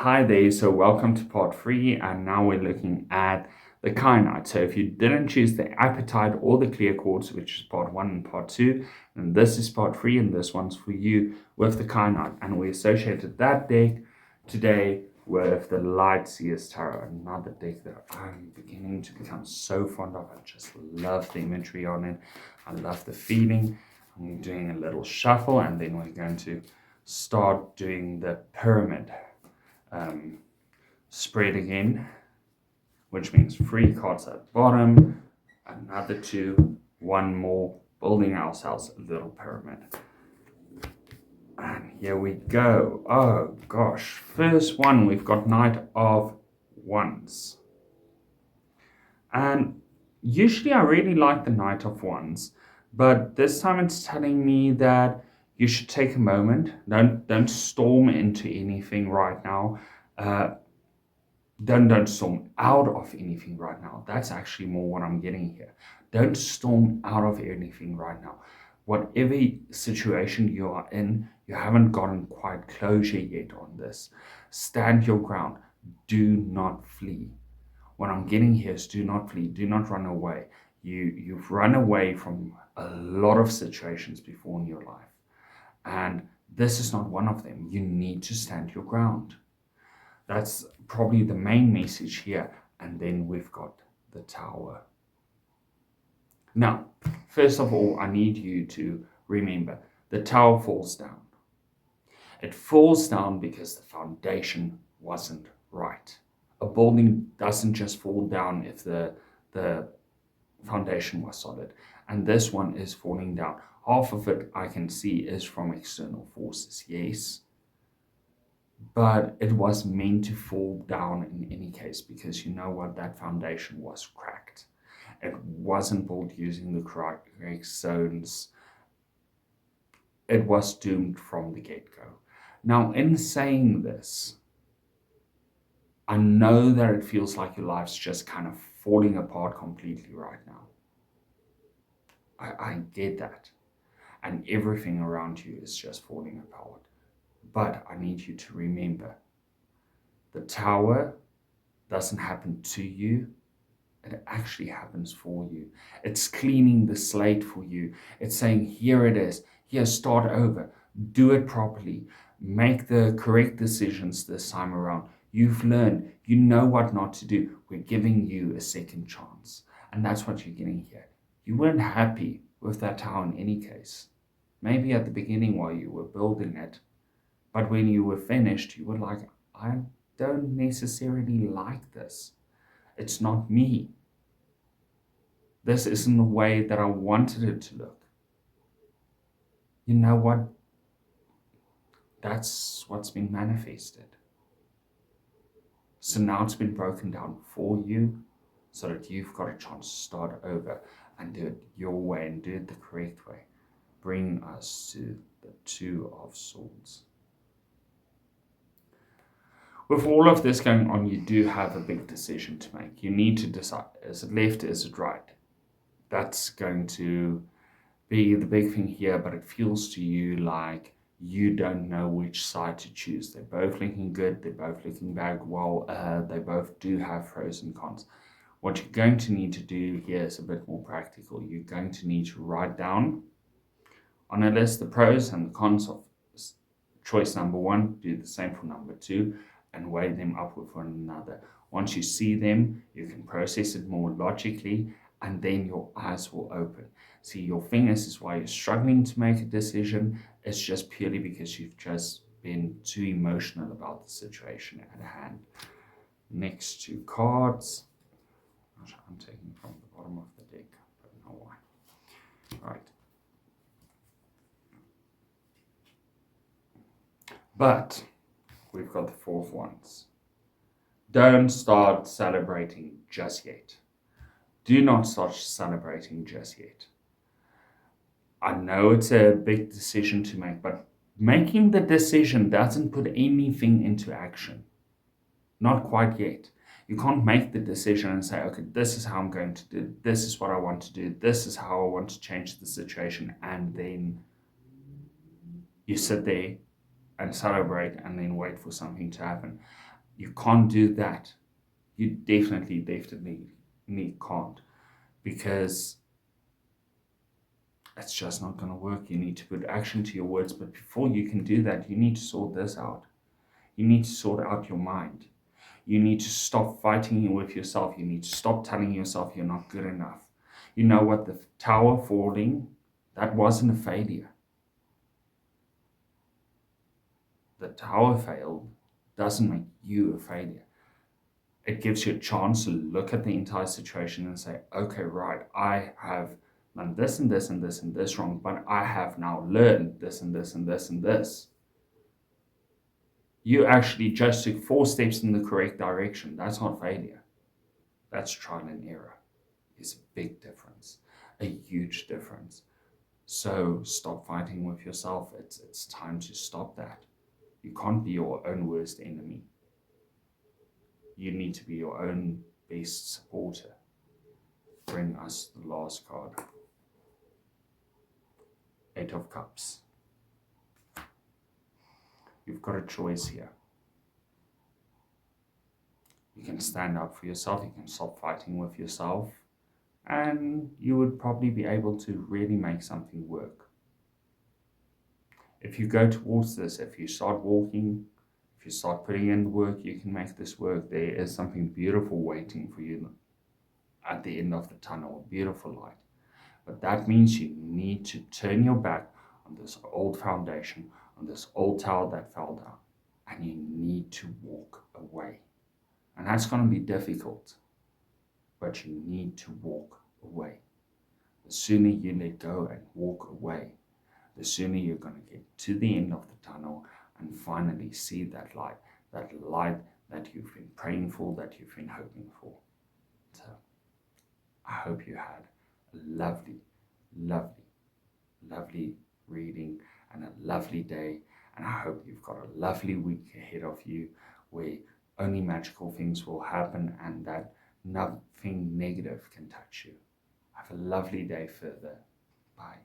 Hi there, so welcome to part 3, and now we're looking at the kyanite. So if you didn't choose the apatite or the clear quartz, which is part 1 and part 2, then this is part 3, and this one's for you with the kyanite. And we associated that deck today with the Light Seers Tarot, another deck that I'm beginning to become so fond of. I just love the imagery on it. I love the feeling. I'm doing a little shuffle, and then we're going to start doing the pyramid spread again, which means 3 cards at the bottom, another 2, 1 more, building ourselves a little pyramid. And here we go. Oh gosh, first one, we've got Knight of Wands. And usually I really like the Knight of Wands, but this time it's telling me that you should take a moment. Don't storm into anything right now. Don't storm out of anything right now. That's actually more what I'm getting here. Don't storm out of anything right now. Whatever situation you are in, you haven't gotten quite closure yet on this. Stand your ground. Do not flee. What I'm getting here is do not flee. Do not run away. You've run away from a lot of situations before in your life. And this is not one of them. You need to stand your ground. That's probably the main message here. And then we've got the Tower. Now, first of all, I need you to remember the Tower falls down. It falls down because the foundation wasn't right. A building doesn't just fall down if the foundation was solid. And this one is falling down. Half of it I can see is from external forces, yes. But it was meant to fall down in any case, because you know what, that foundation was cracked. It wasn't built using the correct zones. It was doomed from the get-go. Now, in saying this, I know that it feels like your life's just kind of falling apart completely right now. I get that. And everything around you is just falling apart. But I need you to remember, the Tower doesn't happen to you. It actually happens for you. It's cleaning the slate for you. It's saying, here it is. Here, start over. Do it properly. Make the correct decisions this time around. You've learned. You know what not to do. We're giving you a second chance. And that's what you're getting here. You weren't happy with that tower in any case. Maybe at the beginning while you were building it. But when you were finished, you were like, I don't necessarily like this. It's not me. This isn't the way that I wanted it to look. You know what? That's what's been manifested. So now it's been broken down for you so that you've got a chance to start over and do it your way and do it the correct way. Bring us to the Two of Swords. With all of this going on, you do have a big decision to make. You need to decide, is it left, is it right? That's going to be the big thing here, but it feels to you like you don't know which side to choose. They're both looking good, they're both looking bad. Well, they both do have pros and cons. What you're going to need to do here is a bit more practical. You're going to need to write down on a list the pros and the cons of choice number 1, do the same for number 2, and weigh them up with one another. Once you see them, you can process it more logically, and then your eyes will open. See, your fingers is why you're struggling to make a decision. It's just purely because you've just been too emotional about the situation at hand. Next 2 cards. I'm taking from the bottom of the deck. I don't know why. Right. But we've got the 4th ones. Don't start celebrating just yet. Do not start celebrating just yet. I know it's a big decision to make, but making the decision doesn't put anything into action. Not quite yet. You can't make the decision and say, okay, this is how I'm going to do it. This is what I want to do. This is how I want to change the situation. And then you sit there and celebrate and then wait for something to happen. You can't do that. You definitely can't, because it's just not going to work. You need to put action to your words, but before you can do that, you need to sort this out. You need to sort out your mind. You need to stop fighting with yourself. You need to stop telling yourself you're not good enough. You know what? The tower falling, that wasn't a failure. The tower failed doesn't make you a failure. It gives you a chance to look at the entire situation and say, okay, right, I have done this and this and this and this wrong, but I have now learned this and this and this and this. You actually just took 4 steps in the correct direction. That's not failure. That's trial and error. It's a big difference, a huge difference. So stop fighting with yourself. It's time to stop that. You can't be your own worst enemy. You need to be your own best supporter. Bring us the last card. 8 of Cups. You've got a choice here. You can stand up for yourself. You can stop fighting with yourself. And you would probably be able to really make something work. If you go towards this, if you start walking, if you start putting in the work, you can make this work. There is something beautiful waiting for you at the end of the tunnel, a beautiful light. But that means you need to turn your back on this old foundation, on this old tower that fell down, and you need to walk away. And that's going to be difficult, but you need to walk away. The sooner you let go and walk away, the sooner you're going to get to the end of the tunnel and finally see that light that you've been praying for, that you've been hoping for. So I hope you had a lovely, lovely, lovely reading and a lovely day. And I hope you've got a lovely week ahead of you where only magical things will happen and that nothing negative can touch you. Have a lovely day further. Bye.